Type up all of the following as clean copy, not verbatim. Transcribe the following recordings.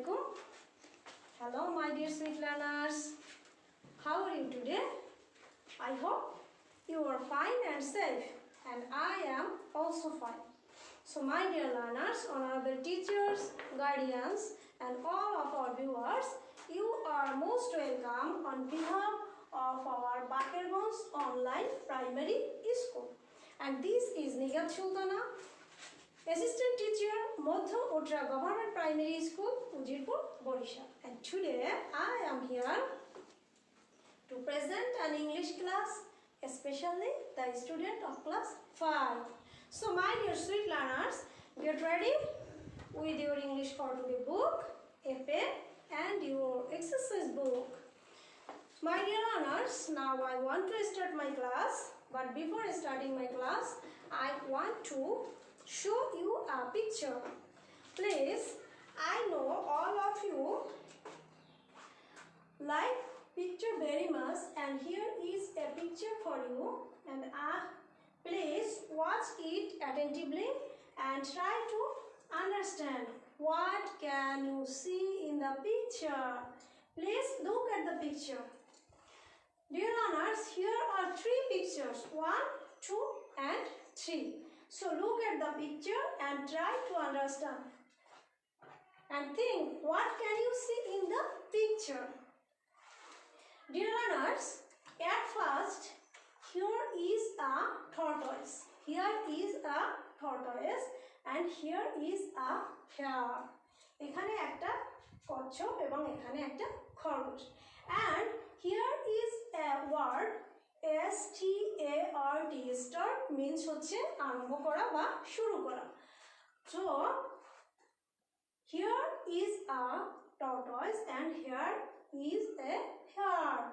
Assalamualaikum. Hello my dear sweet learners. How are you today? I hope you are fine and safe, and I am also fine. So my dear learners, honorable teachers, guardians and all of our viewers, you are most welcome on behalf of our Bakerbons Online Primary School. And this is Nigat Sultana, Assistant Teacher, Modho Utra Government Primary School, Ujirpur, Borisha. And today I am here to present an English class, especially the student of class 5. So my dear sweet learners, get ready with your English for today book, a pen and your exercise book. My dear learners, now I want to start my class, but before starting my class, I want to show you a picture. Please, I know all of you like picture very much, and here is a picture for you, and please watch it attentively and try to understand what can you see in the picture. Please look at the picture. Dear learners, here are 3 pictures, 1, 2 and 3. So look at the picture and try to understand and think what can you see in the picture. Dear learners, at first here is a tortoise. Here is a tortoise and here is a hare. এখানে একটা কচ্ছপ এবং এখানে একটা খরগোশ. And here is a word start. Start means হচ্ছে আরম্ভ করা বা শুরু করা. So here is a tortoise and here is a hare,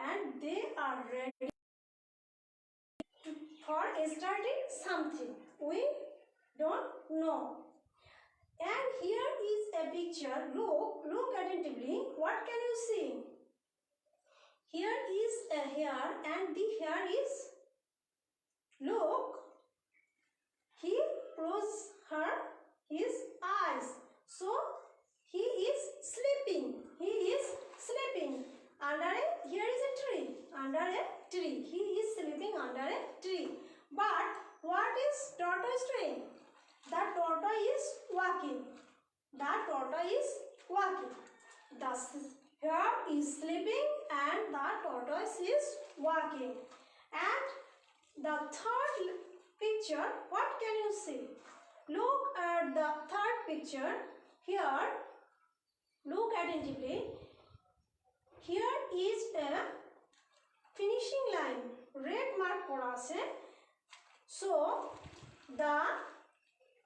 and they are ready for starting something. We don't know. And here is a picture. Look attentively. What can you see? Here is a hare, and the hare is, look, he closed his eyes. So he is sleeping. He is sleeping under here is a tree. Under a tree. He is sleeping under a tree. But what is tortoise doing? The tortoise is walking. The tortoise is walking. The hare is sleeping and the tortoise is walking. And the third picture, what can you see? Look at the third picture. Here, look attentively. Here is a finishing line. Red mark kora ache. So, the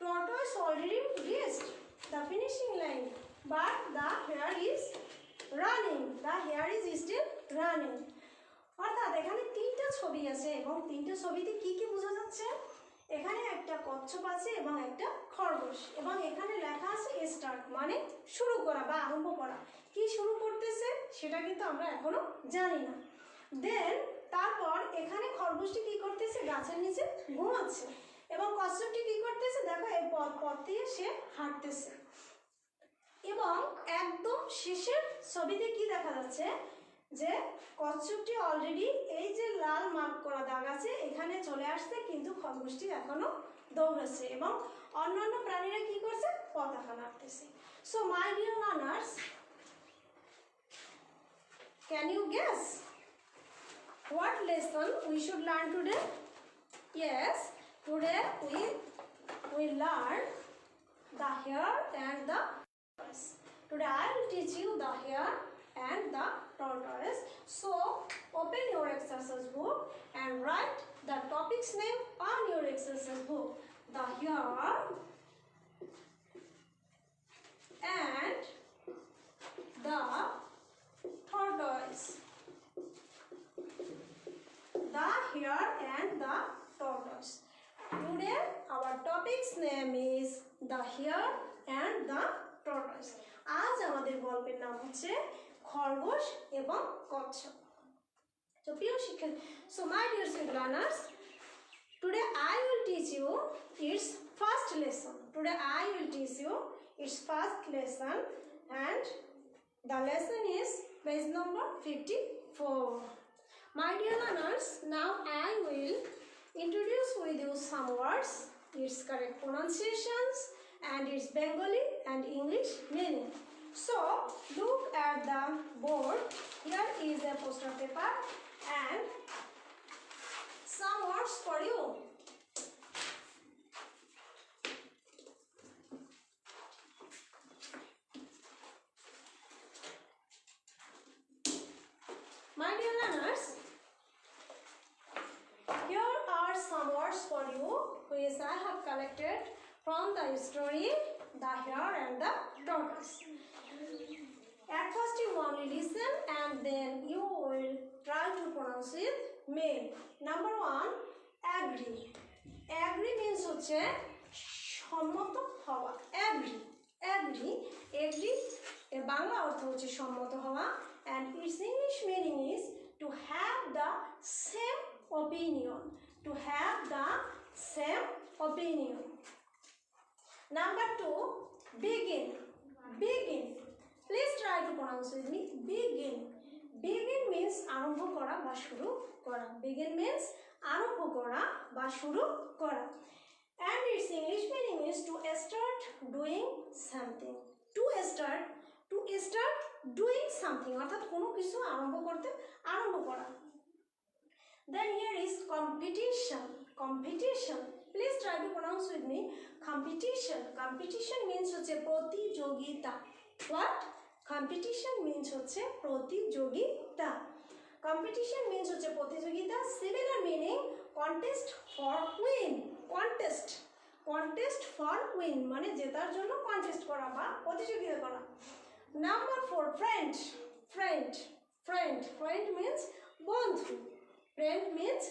tortoise already reached the finishing line, but the hare is running. The hare is still running. অর্থাৎ এখানে 3টা ছবি আছে এবং 3টে ছবিতে কি কি বোঝা যাচ্ছে? এখানে একটা কচ্ছপ আছে এবং একটা খরগোশ, এবং এখানে লেখা আছে স্টার্ট মানে শুরু করা বা আরম্ভ করা. কি শুরু করতেছে সেটা কিন্তু আমরা এখনো জানি না. দেন তারপর এখানে খরগোশটি কি করতেছে? গাছের নিচে ঘুমাচ্ছে, এবং কচ্ছপটি কি করতেছে? দেখো এই পথ দিয়ে সে হাঁটতেছে. এবং একদম শেষের ছবিতে কি দেখা যাচ্ছে? যে কচ্ছপটি অলরেডি এই যে লাল মার্ক করা দাগ আছে এখানে চলে আসছে, কিন্তু খরগোশটি এখনো দৌড়াচ্ছে এবং অন্যান্য প্রাণীরা কি করছে? পতাকা নাড়তেছে. So my dear learners, can you guess what lesson we should learn today? Yes, today we learn the hare and the tortoise. Today I will teach you the hare and the tortoise. So open your exercise book and write the topic's name on your exercise book. The hare and the tortoise. The hare and the tortoise. Today our topic's name is the hare and the tortoise. আজ আমাদের গল্পের নাম হচ্ছে খরগোশ এবং কচ্ছপ. So প্রিয় শিক্ষার্থী, so my dear learners, today I will teach you its first lesson. Today I will teach you its first lesson, and the lesson is page number 54. My dear learners, now I will introduce with you some words, its correct pronunciations and its Bengali and English meaning. So look at the board. Here is a poster paper and some words for you. My dear learners, here are some words for you which I have collected from the story The Hare and the Tortoise. At first you only listen and then you will try to pronounce with me. Number 1, agree. Agree means হচ্ছে সম্মত হওয়া. Agree. Agree. Agree এর বাংলা অর্থ হচ্ছে সম্মত হওয়া and its English meaning is to have the same opinion. To have the same opinion. Number 2, begin. Begin. Please try to pronounce with me. Begin. Begin means আরম্ভ করা বা শুরু করা. Begin means আরম্ভ করা বা শুরু করা. And its English meaning is to start doing something. To start doing something. অর্থাৎ কোনো কিছু আরম্ভ করতে আরম্ভ করা. Then here is competition. Competition. Please try to pronounce with me. Competition. Competition means হচ্ছে প্রতিযোগিতা. What? Competition means হচ্ছে প্রতিযোগিতা. Competition means হচ্ছে প্রতিযোগিতা. Similar meaning contest for win. Contest. Contest for win মানে জেতার জন্য contest করা বা প্রতিযোগিতা করা. Number 4, friend. Friend. Friend. Friend means বন্ধু. Friend means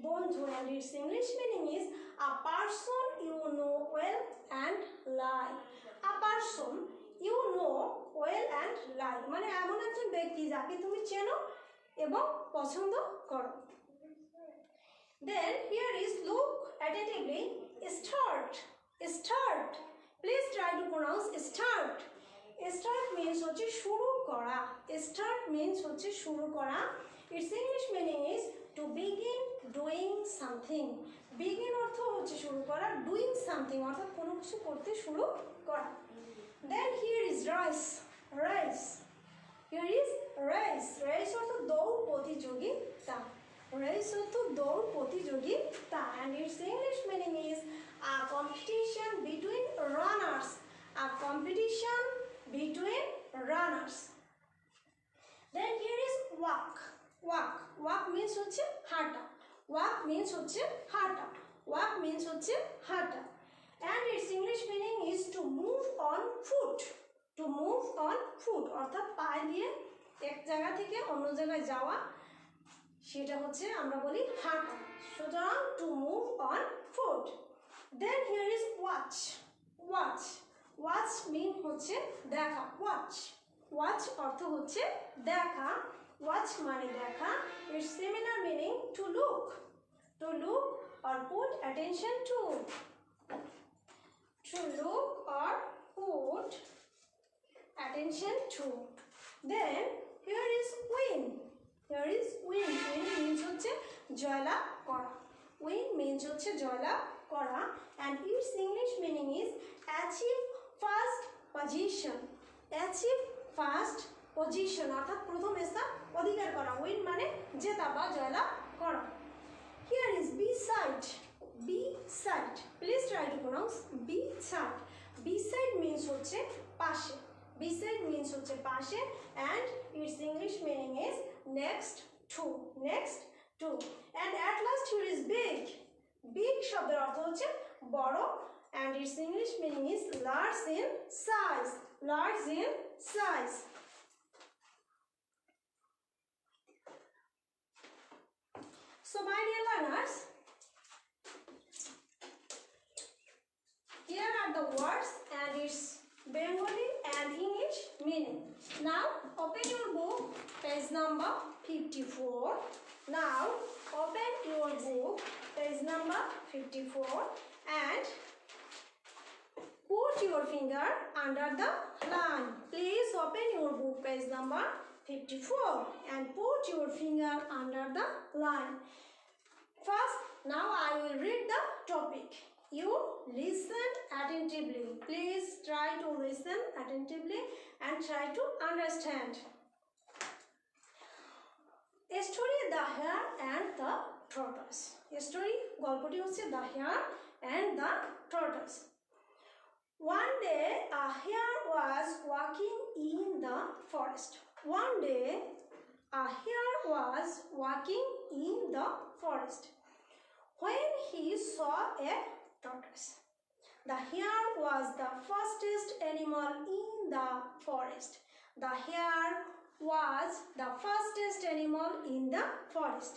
বন্ধু and its English meaning is a person you know well and like. A person you know well and like মানে এমন একজন ব্যক্তি যাকে তুমি চেনো এবং পছন্দ করো. Then here is look attentively. Start. Start. Please try to pronounce start. Start means হচ্ছে শুরু করা. Start means হচ্ছে শুরু করা. Its English meaning is to begin doing something. Begin অর্থ হচ্ছে শুরু করা. Doing something অর্থাৎ কোনো কিছু করতে শুরু করা. Then here is race. Race. Here is race. Race অর্থ দৌড় প্রতিযোগিতা. Race অর্থ দৌড় প্রতিযোগিতা and its English meaning is a competition between runners. A competition between runners. Then here is walk. Walk. Walk means হচ্ছে হাঁটা. Walk means হচ্ছে হাঁটা. Walk means হচ্ছে হাঁটা. And its English meaning is to move on foot. To move on foot অর্থাৎ পায়ে দিয়ে এক জায়গা থেকে অন্য জায়গায় যাওয়া, সেটা হচ্ছে আমরা বলি হাঁটা. সুতরাং to move on foot. Then here is watch. Watch. Watch mean হচ্ছে দেখা. Watch. Watch অর্থ হচ্ছে দেখা. Watch মানে দেখা. Its similar meaning to look. To look or put attention to. To look or put attention to. Then here is win. Here is win. Win means হচ্ছে জয়লাভ করা. Win means হচ্ছে জয়লাভ করা and its English meaning is achieve first position. Achieve first position অর্থাৎ প্রথম স্থান অধিকার করা. Win মানে জেতা বা জয়লাভ করা. Here is beside. Beside. Please try to pronounce beside. Beside means হচ্ছে পাশে. Beside means হচ্ছে পাশে and its English meaning is next to. Next to. And at last here is big. Big শব্দের অর্থ হচ্ছে বড় and its English meaning is large in size. Large in size. So my dear learners, here are the words and its Bengali and English meaning. Now open your book, page number 54. Now open your book, page number 54 and put your finger under the line. Please open your book page number 54 and put your finger under the line. First, now I will read the topic. You listen attentively. Please try to listen attentively and try to understand. A story, the hare and the tortoise. A story, গল্পটি হচ্ছে the hare and the tortoise. One day, a hare was walking in the forest. One day, a hare was walking in the forest when he saw a tortoise. The hare was the fastest animal in the forest. The hare was the fastest animal in the forest.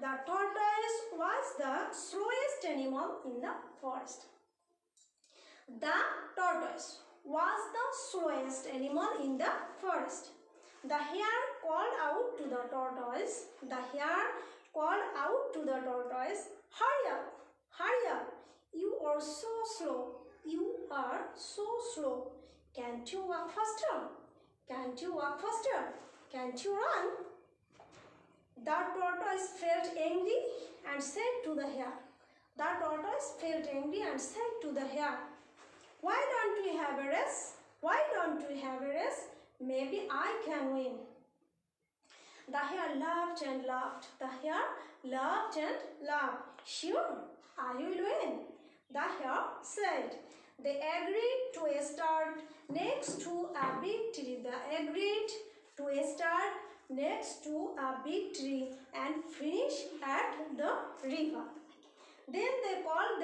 The tortoise was the slowest animal in the forest. The tortoise was the slowest animal in the forest. The hare called out to the tortoise. The hare called out to the tortoise, "Hurry up, hurry up. You are so slow. You are so slow. Can't you walk faster? Can't you walk faster? Can't you run?" The tortoise felt angry and said to the hare. The tortoise felt angry and said to the hare, "Why don't we have a race? Why don't we have a race? Maybe I can win." The hare laughed and laughed. The hare laughed and laughed. "Sure, I will win," the hare said. They agreed to a start next to a big tree. They agreed to a start next to a big tree and finish at the river. Then they called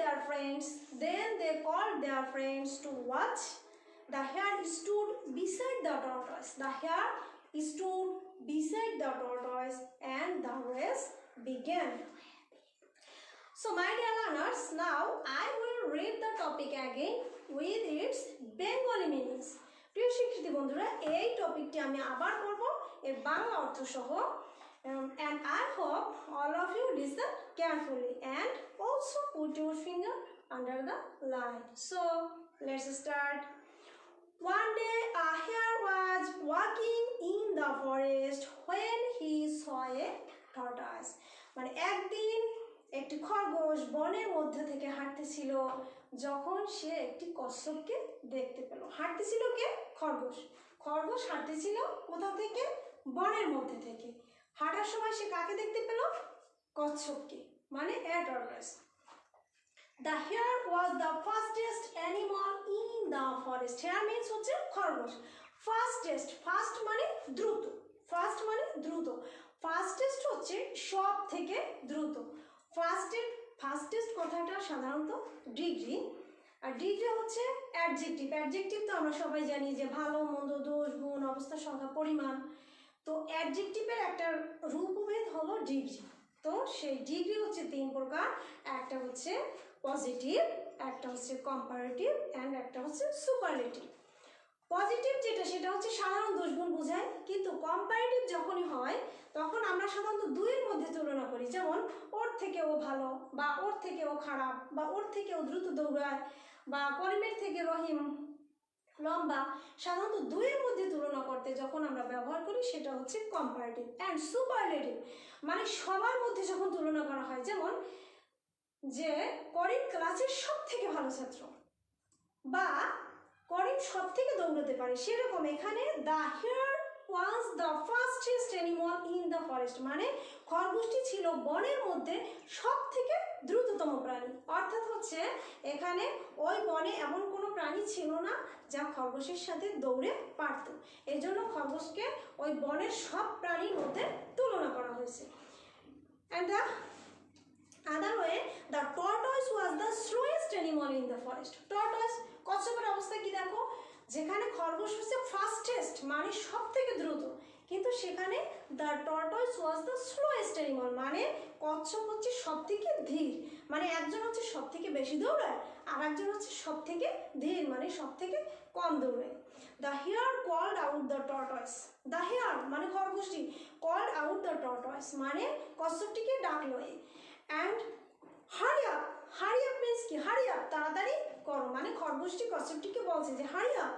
their friends to watch. The hare stood beside the tortoise. The hare stood beside the tortoise and the race began. So my dear learners, now I will read the topic again with its Bengali meanings. প্রিয় শিক্ষার্থী বন্ধুরা, এই টপিকটি আমি আবার পড়ব এর বাংলা অর্থ সহ, and I hope all of you listen carefully and also put your finger under the line. So let's start. One day a hare was walking in the forest when he saw a tortoise. মানে একদিন একটি খরগোশ বনের মধ্যে থেকে হাঁটতেছিল যখন সে একটি কচ্ছপকে দেখতে পেল। হাঁটতেছিল কে? খরগোশ। খরগোশ হাঁটতেছিল কোথা থেকে? বনের মধ্যে থেকে। হাঁটার সময় সে কাকে দেখতে পেল? কচ্ছপকে, মানে a tortoise. The hare was the fastest animal in the forest. Hare means হচ্ছে খরগোশ। Fastest, fast মানে দ্রুত, fast মানে দ্রুত। Fastest হচ্ছে সব থেকে দ্রুত। Fastest কথাটা সাধারণত ডিগ্রি, আর ডিগ্রি হচ্ছে অ্যাডজেক্টিভ। অ্যাডজেক্টিভ তো আমরা সবাই জানি যে ভালো মন্দ দোষ গুণ অবস্থা সংখ্যা পরিমাণ। তো অ্যাডজেক্টিভের একটা রূপভেদ হলো ডিগ্রি। তো সেই ডিগ্রি হচ্ছে তিন প্রকার, একটা হচ্ছে পজিটিভ, একটা হচ্ছে কম্পারেটিভ অ্যান্ড একটা হচ্ছে সুপারলেটিভ। পজিটিভ যেটা সেটা হচ্ছে সাধারণ দোষগুণ বোঝায়, কিন্তু কম্পারেটিভ যখনই হয় তখন আমরা সাধারণত দুইয়ের মধ্যে তুলনা করি, যেমন ওর থেকে ও ভালো, বা ওর থেকে ও খারাপ, বা ওর থেকে ও দ্রুত দৌড়ায়, বা করিমের থেকে রহিম লম্বা। সাধারণত দুইয়ের মধ্যে তুলনা করতে যখন আমরা ব্যবহার করি সেটা হচ্ছে কম্পারেটিভ। অ্যান্ড সুপারলেটিভ মানে সবার মধ্যে যখন তুলনা করা হয়, যেমন যে করিম ক্লাসের সব থেকে ভালো ছাত্র, বা করিম সব থেকে দৌড়াতে পারে, সেরকম এখানে the hare was the fastest animal in the forest মানে খরগোশটি ছিল বনের মধ্যে সব থেকে দ্রুততম প্রাণী। অর্থাৎ হচ্ছে এখানে ওই বনে এমন কোনো প্রাণী ছিল না যা খরগোশের সাথে দৌড়ে পারত, এই জন্য খরগোশকে ওই বনের সব প্রাণীর মধ্যে তুলনা করা হয়েছে। And the other way, the tortoise was the slowest animal in the forest. Tortoise কচ্ছপের অবস্থা কি দেখো, যেখানে খরগোশ হচ্ছে ফাস্টেস্ট মানে সব থেকে দ্রুত, কিন্তু সেখানে the tortoise was the slowest animal মানে কচ্ছপ হচ্ছে সব থেকে ধীর, মানে একজন হচ্ছে সব থেকে বেশি দৌড়ায় আর একজন হচ্ছে সব থেকে ধীর মানে সব থেকে কম দৌড়ায়। The hare called out the tortoise, the hare মানে খরগোশটি, কল্ড আউট দ্য টর্টয়েস মানে কচ্ছপটিকে ডাকলো। And hurry up, hurry up means কি? হারি আপ তাড়াতাড়ি করো, মানে খরগোশটি কচ্ছপটিকে বলছে যে hurry up,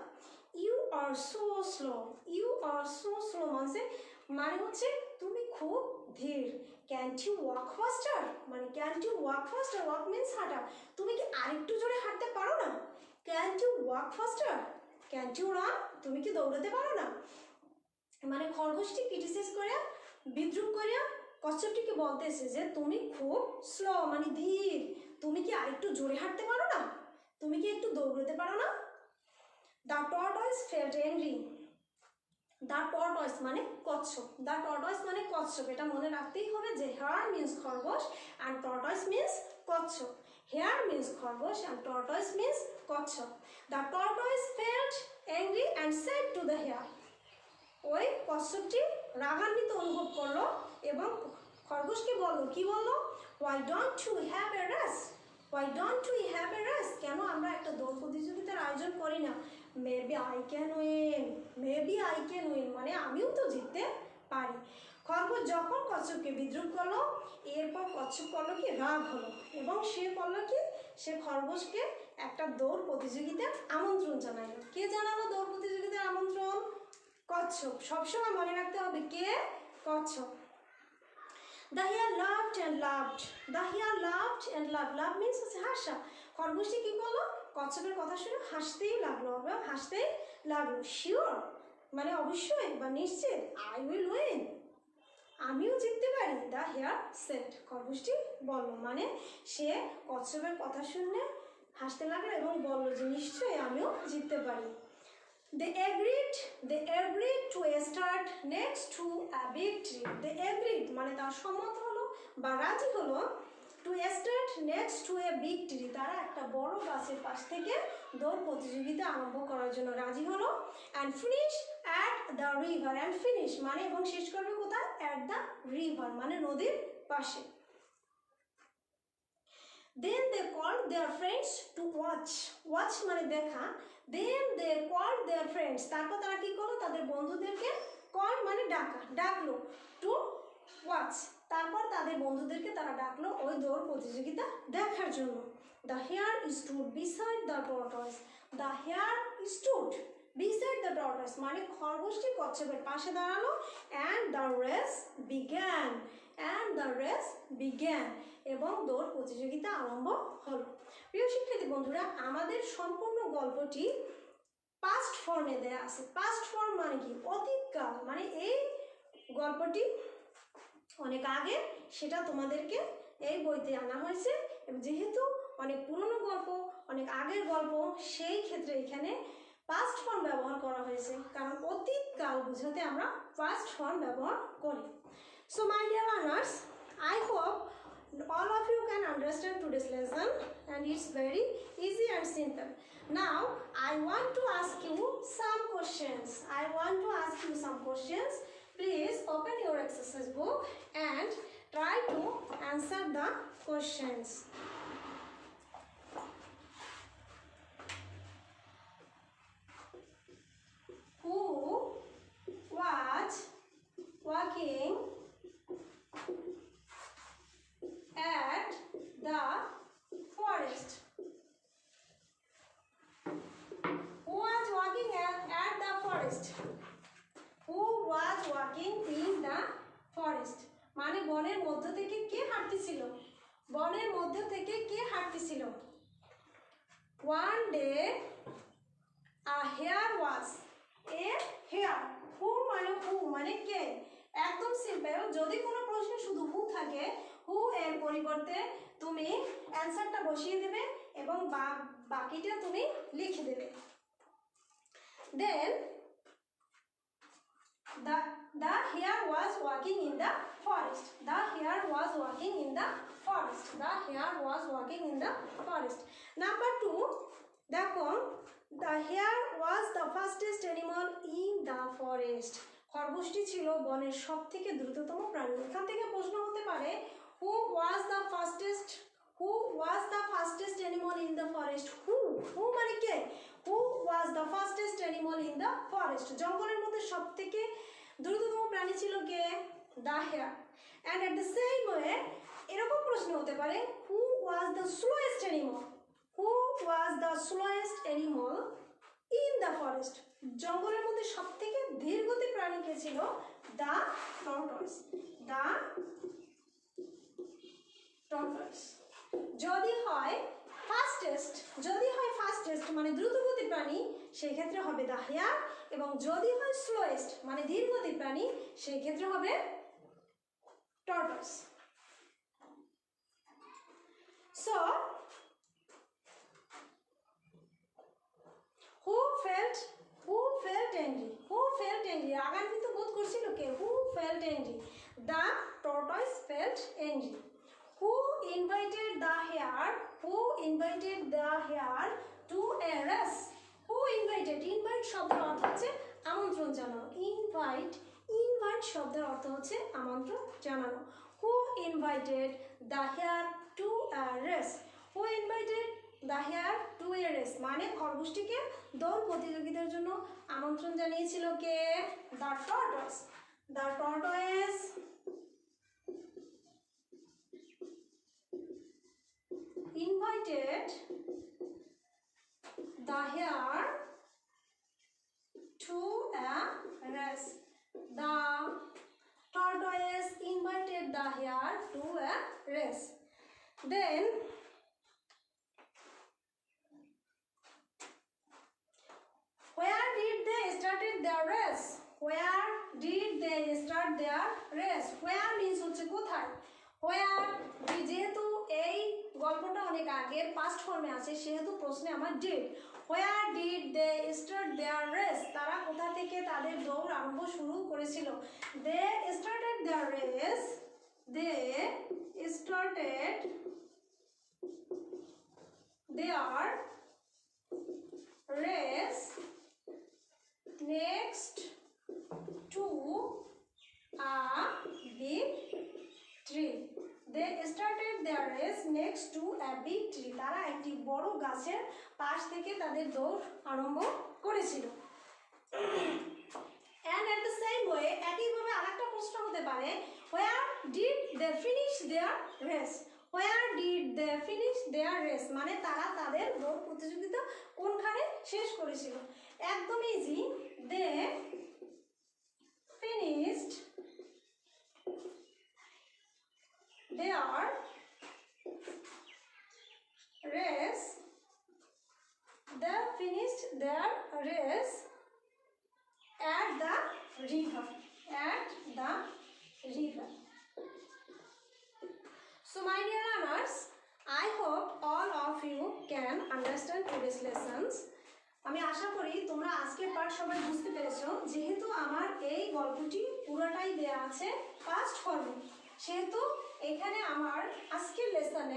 you are so slow, you are so slow মানে হচ্ছে তুমি খুব ধীর। ক্যান্ট ইউ ওয়াক ফাস্টার, মানে can't you walk faster, walk means হাঁটা, তুমি কি আরেকটু জোরে হাঁটতে পারো না? Can't you walk faster, can't you run, তুমি কি দৌড়াতে পারো না? মানে খরগোশটি ক্রিটিসাইজ করে, বিদ্রুপ করে কচ্ছপটিকে বলতেছে যে তুমি খুব স্লো মানে ধীর, তুমি কি আরেকটু জোরে হাঁটতে পারো না? তুমি কি একটু দৌড়াতে পারো না? The tortoise felt angry, the tortoise মানে কচ্ছপ, দ্য টর্টয়েস মানে কচ্ছপ, এটা মনে রাখতেই হবে যে হেয়ার মিন্স খরগোশ অ্যান্ড টর্টয়েস মিন্স কচ্ছপ। হেয়ার মিন্স খরগোশ অ্যান্ড টর্টয়েস মিন্স কচ্ছপ। The tortoise felt angry and said to the hare, ওই কচ্ছপটি রাগান্বিত অনুভব করলো এবং খরগোশকে বললো, কি বললো? Why don't you have a race, why don't you have a race, কেন আমরা একটা দৌড় প্রতিযোগিতার আয়োজন করি না? Maybe I can win, maybe I can win মানে আমিও তো জিততে পারি। খরগোশ যখন কচ্ছপকে বিদ্রুপ করলো, এরপর কচ্ছপ করলো কি, রাগ হলো এবং সে করলো কি, সে খরগোশকে একটা দৌড় প্রতিযোগিতার আমন্ত্রণ জানালো। কে জানালো দৌড় প্রতিযোগিতার আমন্ত্রণ? কচ্ছপ। সবসময় মনে রাখতে হবে কে? কচ্ছপ। The hare laughed and laughed. The hare laughed and laughed. Laugh means হচ্ছে হাসা। খরগোশটি কি করলো? কচ্ছপের কথা শুনে হাসতেই লাগলো এবং হাসতেই লাগলো। শিওর মানে অবশ্যই বা নিশ্চিত, আই উইল উইন, আমিও জিততে পারি। দ্য হেয়ার সেড, খরগোশটি বলল, মানে সে কচ্ছপের কথা শুনে হাসতে লাগলো এবং বলল যে নিশ্চয়ই আমিও জিততে পারি। They agreed to a start next to a big tree. They agreed মানে তার সম্মত হলো বা রাজি হলো, to a start next to a big tree, তারা একটা বড় গাছের পাশ থেকে দৌড় প্রতিযোগিতা আরম্ভ করার জন্য রাজি হলো। and finish at the river, and finish মানে এবং শেষ করবে কোথায়? at the river মানে নদীর পাশে। Then they called their friends to watch, watch মানে দেখা। Then they called their friends, তারপর তারা কি করলো? তাদের বন্ধুদেরকে, কল মানে ডাকা, ডাকলো, to watch, তারপর তাদের বন্ধুদেরকে তারা ডাকলো ওই দৌড় প্রতিযোগিতা দেখার জন্য। The hare stood beside the tortoise, the hare stood beside the tortoise মানে খরগোশটি কচ্ছপের পাশে দাঁড়ালো, and the race began, and the race began এবং দৌড় প্রতিযোগিতা আরম্ভ হলো। প্রিয় শিক্ষার্থী বন্ধুরা, আমাদের সম্পূর্ণ গল্পটি পাস্ট ফর্মে দেয়া আছে। পাস্ট ফর্ম মানে কি? অতীতকাল, মানে এই গল্পটি অনেক আগে, সেটা তোমাদেরকে এই বইতে আনা হয়েছে এবং যেহেতু অনেক পুরনো গল্প, অনেক আগের গল্প, সেই ক্ষেত্রে এখানে পাস্ট ফর্ম ব্যবহার করা হয়েছে, কারণ অতীতকাল বোঝাতে আমরা পাস্ট ফর্ম ব্যবহার করি। So my dear learners, I hope all of you can understand today's lesson, and it's very easy and simple. Now I want to ask you some questions. Please open your exercise book and try to answer the questions. Who was walking at the forest? Who was walking at the forest? Who was walking in the forest? মানে বনের মধ্য থেকে কে হাঁটতেছিল? বনের মধ্য থেকে কে হাঁটতেছিল? One day a hare was, a hare, who মানে কে? একদম simple, যদি কোনো প্রশ্নে শুধু হু থাকে, হু এর পরিবর্তে তুমি অ্যানসারটা বসিয়ে দেবে এবং বাকিটা তুমি লিখে দেবে। Then the hare was walking in the forest. The hare was walking in the forest. The hare was walking in the forest. Number 2, দেখো, the hare was the fastest animal in the forest. খরগোশটি ছিল বনের সবথেকে দ্রুততম প্রাণী। এখান থেকে প্রশ্ন হতে পারে, who was the fastest animal in the forest? Who মানে কে? Who was the fastest animal in the forest? জঙ্গলের মধ্যে সবথেকে দ্রুততম প্রাণী ছিল কে? The hare. And at the same way এরকম প্রশ্ন হতে পারে, who was the slowest animal? Who was the slowest animal in the forest? জঙ্গলের মধ্যে সবথেকে ধীরগতি প্রাণী কে ছিল? the tortoise. the tortoise. যদি হয় ফাস্টেস্ট মানে দ্রুতগতি প্রাণী সেই ক্ষেত্রে হবে the hare, এবং যদি হয় স্লোয়েস্ট মানে ধীরগতি প্রাণী সেই ক্ষেত্রে হবে tortoise. So who felt angry? রাগান্বিত বোধ করছিল কে? who felt angry? the tortoise felt angry. who invited the hare to a race? who invited? invite শব্দের অর্থ হচ্ছে আমন্ত্রণ জানানো. invite শব্দের অর্থ হচ্ছে আমন্ত্রণ জানানো. who invited the hare to a race? who invited the hare to a race মানে খরগোশটিকে দৌড় প্রতিযোগিতার জন্য আমন্ত্রণ জানিয়েছিল কে? the tortoise. the tortoise invited the hare to a race. the tortoise invited the hare to a race. Then where did they start their race? where means হচ্ছে কোথায়. where যেহেতু এই গল্পটা অনেক আগের পাস্ট ফর্মে আছে সেহেতু প্রশ্নে আমার did. where did they start their race? তারা কোথা থেকে তাদের দৌড় আরম্ভ শুরু করেছিল? they started their race next to a big tree. They started their race next to a big tree. তারা একটি বড় গাছের পাশ থেকে তাদের দৌড় আরম্ভ করেছিল. And at the same way, একইভাবে আরেকটা প্রশ্ন হতে পারে, where did they finish their race? মানে তারা তাদের দৌড় প্রতিযোগিতা কোনখানে শেষ করেছিল? একদম easy. they finished their race at the river. So my dear learners, I hope all of you can understand today's lessons. আমি আশা করি তোমরা আজকের পাঠ সবাই বুঝতে পেরেছো. যেহেতু আমার এই গল্পটি পুরোটাই দেয়া আছে পাস্ট ফর্মে সেহেতু এখানে আমার আজকের লেসন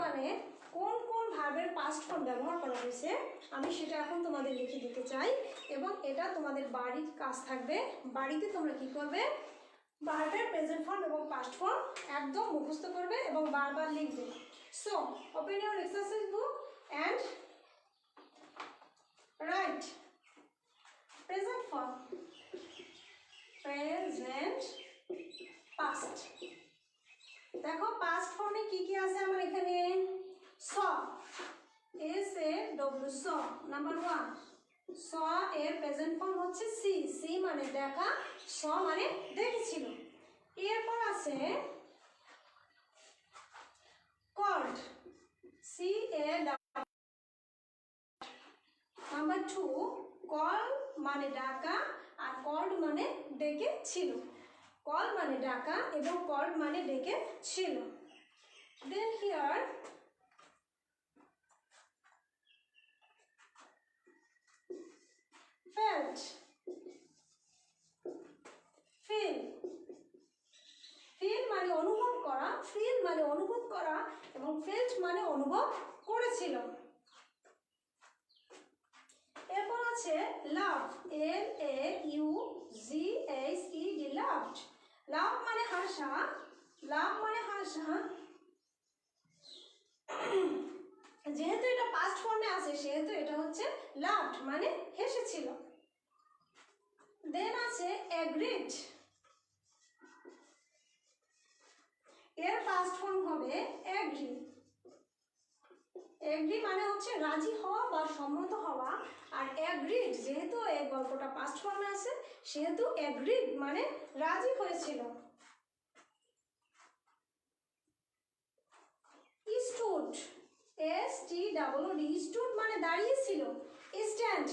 1-এ কোন কোন ভার্বের পাস্ট ফর্ম ব্যবহার করা হয়েছে আমি সেটা এখন তোমাদের লিখে দিতে চাই, এবং এটা তোমাদের বাড়ির কাজ থাকবে. বাড়িতে তোমরা কি করবে? ভার্বের প্রেজেন্ট ফর্ম এবং পাস্ট ফর্ম একদম মুখস্থ করবে এবং বারবার লিখবে. So open your exercise book and right present form, present, past. দেখো পাস্ট ফর্মে কি কি আছে আমার এখানে? saw, saw, number 1. saw এর প্রেজেন্ট ফর্ম হচ্ছে see মানে দেখা, saw মানে দেখেছিল. এরপর আছে called, নাম্বার 2. call মানে ডাকা আর called মানে ডেকেছিল. call মানে ডাকা এবং called মানে ডেকেছিল. then here felt, feel মানে অনুভব করা, feel মানে অনুভব করা এবং felt মানে অনুভব করেছিল. এরপর আছে love, LAUGHED, loved. love মানে হাসা, যেহেতু এটা পাস্ট ফর্মে আছে সেহেতু এটা হচ্ছে loved মানে হেসেছিল. দেন আছে agreed, এর পাস্ট ফর্ম হবে agree. এগ্রি মানে হচ্ছে রাজি হওয়া বা সম্মত হওয়া, আর অ্যাগ্রিড যেহেতু এই গল্পটা পাস্ট ফর্মে আছে সেহেতু অ্যাগ্রিড মানে রাজি হয়েছিল। স্টুড, STUD, স্টুড মানে দাঁড়িয়েছিল। স্ট্যান্ড,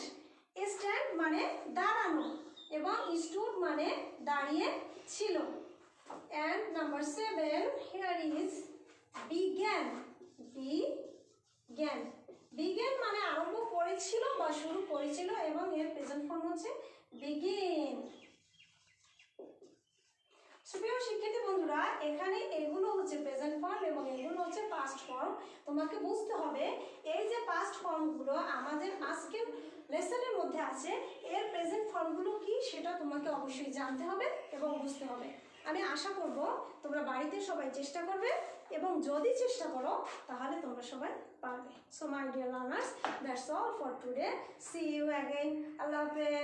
স্ট্যান্ড মানে দাঁড়ানো এবং স্টুড মানে দাঁড়িয়ে ছিল। And number 7, here is began, began, began মানে আরম্ভ করেছিল বা শুরু করেছিল এবং এর প্রেজেন্ট ফর্ম হচ্ছে begin। সুপ্রিয় শিক্ষার্থী বন্ধুরা, এখানে এগুলো হচ্ছে প্রেজেন্ট ফর্ম এবং এগুলো হচ্ছে পাস্ট ফর্ম। তোমাকে বুঝতে হবে এই যে পাস্ট ফর্মগুলো আমাদের আজকের লেসনের মধ্যে আছে, এর প্রেজেন্ট ফর্মগুলো কি সেটা তোমাকে অবশ্যই জানতে হবে এবং বুঝতে হবে। আমি আশা করব তোমরা বাড়িতে সবাই চেষ্টা করবে এবং যদি চেষ্টা করো তাহলে তোমরা সবাই পারবে। So my dear learners, that's all for today. See you again. আল্লাহ হাফেজ।